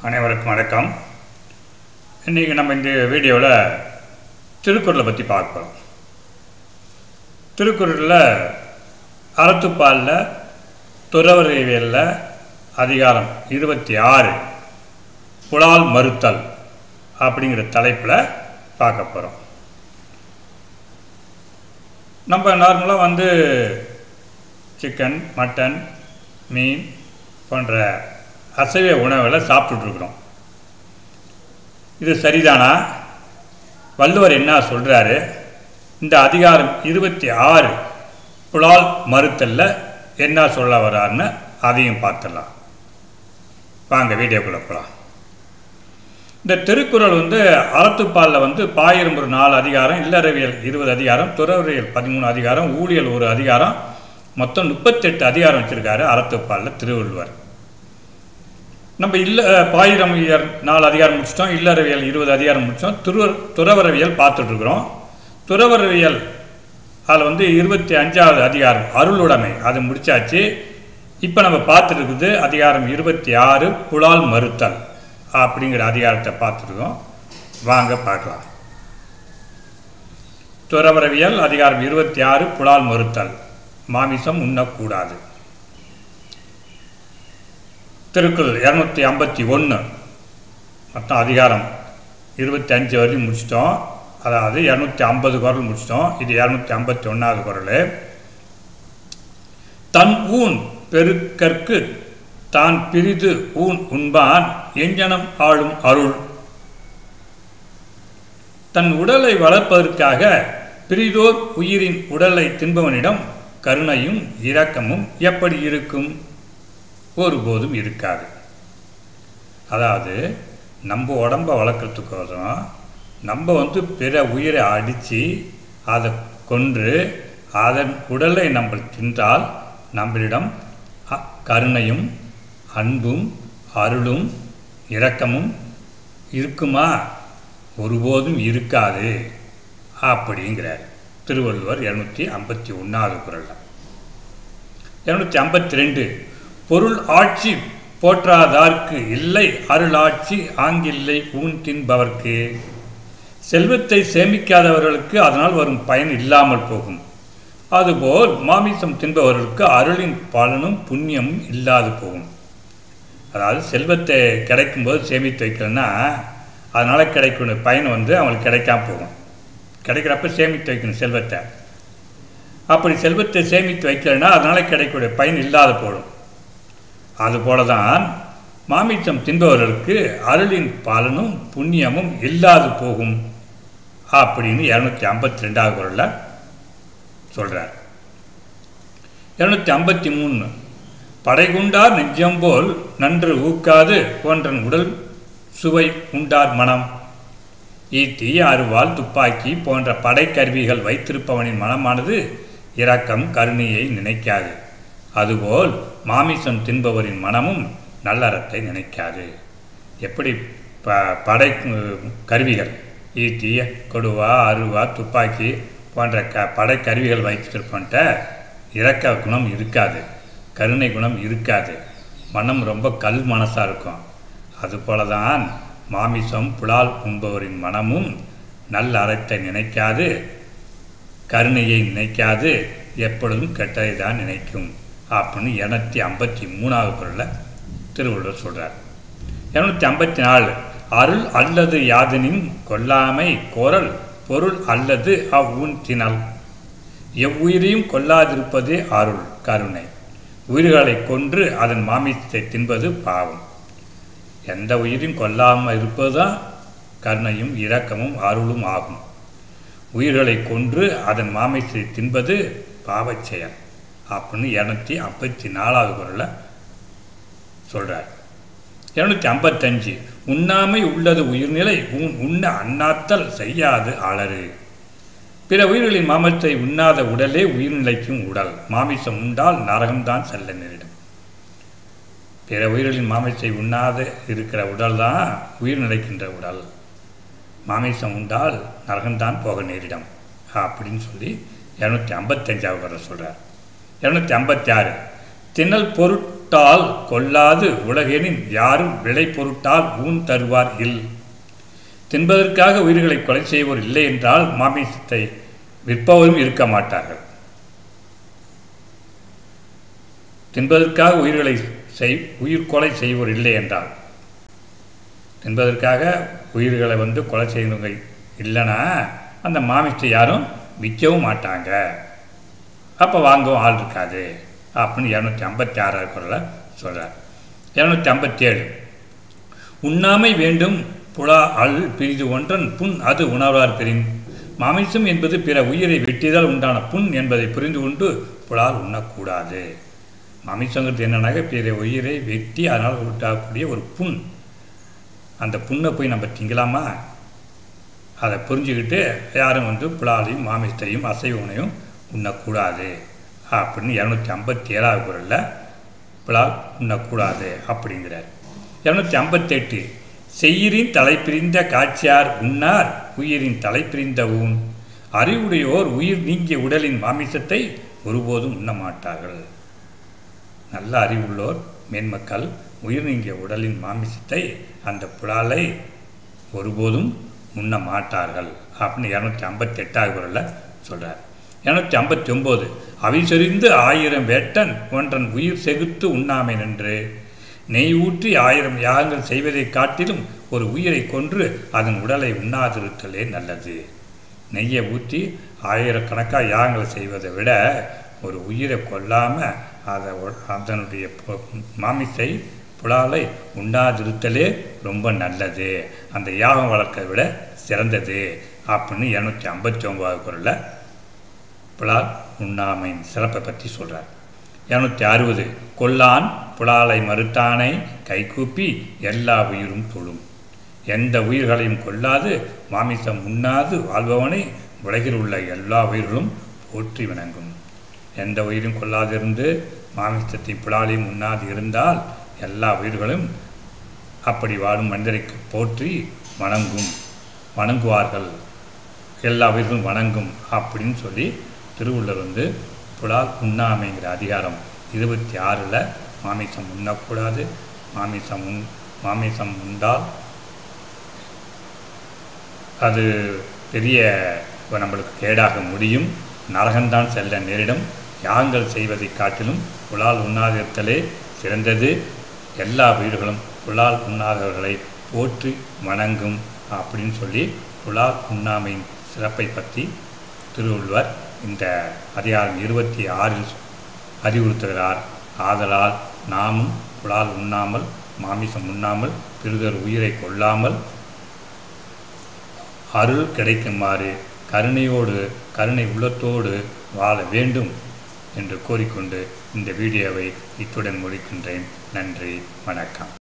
அனைவருக்கும் வணக்கம். இன்றைக்கி நம்ம இந்த வீடியோவில் திருக்குறளை பற்றி பார்க்குறோம். திருக்குறளில் அறத்துப்பாலில் துறவறிவியலில் அதிகாரம் 26 புலால் மறுத்தல் அப்படிங்கிற தலைப்பில் பார்க்க போகிறோம். நம்ம நார்மலாக சிக்கன், மட்டன், மீன் போன்ற அசைவ உணவுகளை சாப்பிட்டுட்ருக்குறோம். இது சரிதானா? வள்ளுவர் என்ன சொல்கிறாரு? இந்த அதிகாரம் 26 புலால் மறுத்தல்ல என்ன சொல்ல வர்றாருன்னு அதையும் பார்த்துடலாம். வாங்க வீடியோக்குள்ளே போகலாம். இந்த திருக்குறள் அறத்துப்பாலில் பாயிரம் 4 அதிகாரம், இல்லறவியல் 20 அதிகாரம், துறவறியல் 13 அதிகாரம், ஊழியல் 1 அதிகாரம், மொத்தம் 38 அதிகாரம் வச்சுருக்காரு அறத்துப்பாலில் திருவள்ளுவர். நம்ம பாயிரம் 4 அதிகாரம் முடிச்சிட்டோம், இல்லறவியல் 20 அதிகாரம் முடித்தோம், துறவரவியல் பார்த்துட்ருக்குறோம். துறவரவியல் அதில் 25வது அதிகாரம் அருளுடைமை அது முடித்தாச்சு. இப்போ நம்ம பார்த்துருக்குது அதிகாரம் 26 புலால் மறுத்தல் அப்படிங்கிற அதிகாரத்தை பார்த்துருக்கோம். வாங்க பார்க்கலாம். துறவரவியல் அதிகாரம் 26 புலால் மறுத்தல், மாமிசம் உண்ணக்கூடாது. திருக்குறள் 251 மொத்தம் அதிகாரம் 25 வரையும் முடிச்சிட்டோம். அதாவது 250 குறள் முடிச்சிட்டோம். இது 251வது குறள். தன் ஊன் பெருக்கற்கு தான் பிரிது ஊன் உண்பான் எஞ்சனம் ஆளும் அருள். தன் உடலை வளர்ப்பதற்காக பிரிதோர் உயிரின் உடலை தின்பவனிடம் கருணையும் இரக்கமும் எப்படி இருக்கும்? ஒருபோதும் இருக்காது. அதாவது நம்ம உடம்பை வளர்க்குறதுக்கோசரம் நம்ம பிற உயிரை அடித்து அதை கொன்று அதன் உடலை நம்ம தின்றால் நம்மளிடம் கருணையும் அன்பும் அருளும் இரக்கமும் இருக்குமா? ஒருபோதும் இருக்காது அப்படிங்கிறார் திருவள்ளுவர் 251வது குறள். 252 பொருள் ஆட்சி போற்றாதார்க்கு இல்லை அருளாட்சி ஆங்கில்லை ஊன் தின்பவர்க்கு. செல்வத்தை சேமிக்காதவர்களுக்கு அதனால் வரும் பயன் இல்லாமல் போகும். அதுபோல் மாமிசம் தின்பவர்களுக்கு அருளின் பலனும் புண்ணியமும் இல்லாது போகும். அதாவது செல்வத்தை கிடைக்கும்போது சேமித்து வைக்கலன்னா அதனால் கிடைக்கிற பயன் அவங்களுக்கு கிடைக்காம போகும். கிடைக்கிறப்ப சேமித்து வைக்கணும் செல்வத்தை. அப்படி செல்வத்தை சேமித்து வைக்கலைன்னா அதனால் கிடைக்கக்கூடிய பயன் இல்லாத போடும். அதுபோல தான் மாமிசம் தின்பவர்களுக்கு அருளின் பலனும் புண்ணியமும் இல்லாது போகும் அப்படின்னு 252வது குறளில் சொல்கிறார். 253 படைகுண்டார் நெஞ்சம்போல் நன்று ஊக்காது போன்றன் உடல் சுவை உண்டார் மனம். ஈட்டி, அருவாள், துப்பாக்கி போன்ற படைக்கருவிகள் வைத்திருப்பவனின் மனமானது இரக்கம் கருணையை நினைக்காது. அதுபோல் மாமிசம் தின்பவரின் மனமும் நல்லறத்தை நினைக்காது. எப்படி படை கருவிகள் ஈட்டி, கொடுவா, அருவா, துப்பாக்கி போன்ற படைக்கருவிகள் வைத்திருப்பன்ட்ட இரக்க குணம் இருக்காது, கருணை குணம் இருக்காது, மனம் ரொம்ப கல் மனசாக இருக்கும். அதுபோல தான் மாமிசம் புலால் உண்பவரின் மனமும் நல்ல அறத்தை நினைக்காது, கருணையை நினைக்காது, எப்பொழுதும் கெட்டதை தான் நினைக்கும் அப்படின்னு 253வது குறளில் திருவள்ளுவர் சொல்கிறார். 254 அருள் அல்லது யாதனின் கொல்லாமை கோரல் பொருள் அல்லது அவ்வூன் திணல். எவ்வுயிரையும் கொல்லாதிருப்பதே அருள் கருணை. உயிர்களை கொன்று அதன் மாமிசத்தை தின்பது பாவம். எந்த உயிரையும் கொல்லாமல் இருப்பது தான் கருணையும் இரக்கமும் அருளும் ஆகும். உயிர்களை கொன்று அதன் மாமிசத்தை தின்பது பாவச் செயல் அப்படின்னு 254வது குறளில் சொல்கிறார். 255 உண்ணாமை உள்ளது உயிர்நிலை உண்ண அண்ணாத்தல் செய்யாது அலறு. பிற உயிர்களின் மாமிசத்தை உண்ணாத உடலே உயிர்நிலைக்கும் உடல். மாமிசம் உண்டால் நரகம்தான் செல்ல நேரிடும். பிற உயிர்களின் மாமிசத்தை உண்ணாத இருக்கிற உடல் தான் உயிர் நிலைக்கின்ற உடல். மாமிசம் உண்டால் நரகம்தான் போக நேரிடும் அப்படின்னு சொல்லி 255வது குறள் சொல்கிறார். 256 திணல் பொருட்டால் கொல்லாது உலகெனின் யாரும் விலை பொருட்டால் ஊன் தருவார் இல். தின்பதற்காக உயிர்களை கொலை செய்வோர் இல்லை என்றால் மாமிசத்தை விற்பவரும் இருக்க மாட்டார்கள். தின்பதற்காக உயிர் கொலை செய்வோர் இல்லை என்றால், தின்பதற்காக உயிர்களை கொலை செய்யணுங்க இல்லைன்னா அந்த மாமிசத்தை யாரும் விற்கவும் மாட்டாங்க, அப்போ வாங்கவும் ஆள் இருக்காது அப்படின்னு 256 குறளில் சொல்கிறார். 257 உண்ணாமை வேண்டும் புலா அல் பிரிது ஒன்றன் புண் அது உணர்வார் பெறின். மாமிசம் என்பது பிற உயிரை வெட்டியதால் உண்டான புண் என்பதை புரிந்து கொண்டு புலால் உண்ணக்கூடாது. மாமிசங்கிறது என்னன்னாக்க பிற உயிரை வெட்டி அதனால் உண்டாகக்கூடிய ஒரு புண். அந்த புண்ணை போய் நம்ம திங்கலாமா? அதை புரிஞ்சுக்கிட்டு யாரும் புலாலையும் மாமிசத்தையும் அசைவ உணவையும் உண்ணக்கூடாது அப்படின்னு 257 குறளில் புலால் உண்ணக்கூடாது அப்படிங்கிறார். 258 செய்யிரின் தலைப்பிரிந்த காட்சியார் உண்ணார் உயிரின் தலைப்பிரிந்த ஊன். அறிவுடையோர் உயிர் நீங்கிய உடலின் மாமிசத்தை ஒருபோதும் உண்ண மாட்டார்கள். நல்ல அறிவுள்ளோர் மேன்மக்கள் உயிர் நீங்கிய உடலின் மாமிசத்தை அந்த புலாலை ஒருபோதும் உண்ண மாட்டார்கள் அப்படின்னு 258 குறளில் சொல்கிறார். 259 அவிசொரிந்து 1000 வேட்டன் ஒன்றன் உயிர் செகுத்து உண்ணாமை நின்று. நெய் ஊற்றி 1000 யாகங்கள் செய்வதை காட்டிலும் ஒரு உயிரை கொன்று அதன் உடலை உண்ணாதிருத்தலே நல்லது. நெய்யை ஊற்றி 1000 கணக்காக யாகங்களை செய்வதை விட ஒரு உயிரை கொல்லாமல் அதனுடைய மாமிசை புலாலை உண்ணாதிருத்தலே ரொம்ப நல்லது, அந்த யாகம் வளர்க்கை விட சிறந்தது அப்படின்னு 259 குறளில் புலால் உண்ணாமையின் சிறப்பை பற்றி சொல்கிறார். 260 கொல்லான் புலாலை மறுத்தானை கைகூப்பி எல்லா உயிரும் தொழும். எந்த உயிர்களையும் கொல்லாது மாமிசம் உண்ணாது வாழ்பவனை உலகில் உள்ள எல்லா உயிர்களும் போற்றி வணங்கும். எந்த உயிரும் கொல்லாதிருந்து மாமிசத்தை புலாலையும் உண்ணாது இருந்தால் எல்லா உயிர்களும் அப்படி வாழும் மனிதரைக்கு போற்றி வணங்குவார்கள், எல்லா உயிர்களும் வணங்கும் அப்படின்னு சொல்லி திருவள்ளுவர் புலால் உண்ணாமைங்கிற அதிகாரம் 26 மாமிசம் உண்ணக்கூடாது, மாமிசம் உண்டால் அது பெரிய நம்மளுக்கு கேடாக முடியும், நரகம்தான் செல்ல நேரிடும். யாகங்கள் செய்வதை காட்டிலும் புலால் உண்ணாதிருத்தலே சிறந்தது. எல்லா உயிர்களும் புலால் உண்ணாதவர்களை போற்றி வணங்கும் அப்படின்னு சொல்லி புலால் உண்ணாமையின் சிறப்பை பற்றி திருவள்ளுவர் இந்த அதிகாரம் 26 அறிவுறுத்துகிறார். ஆதலால் நாமும் புலால் உண்ணாமல் மாமிசம் உண்ணாமல் பிறர் உயிரை கொள்ளாமல் அருள் கிடைக்குமாறு கருணை உள்ளத்தோடு வாழ வேண்டும் என்று கோரிக்கொண்டு இந்த வீடியோவை இத்துடன் முடிக்கின்றேன். நன்றி, வணக்கம்.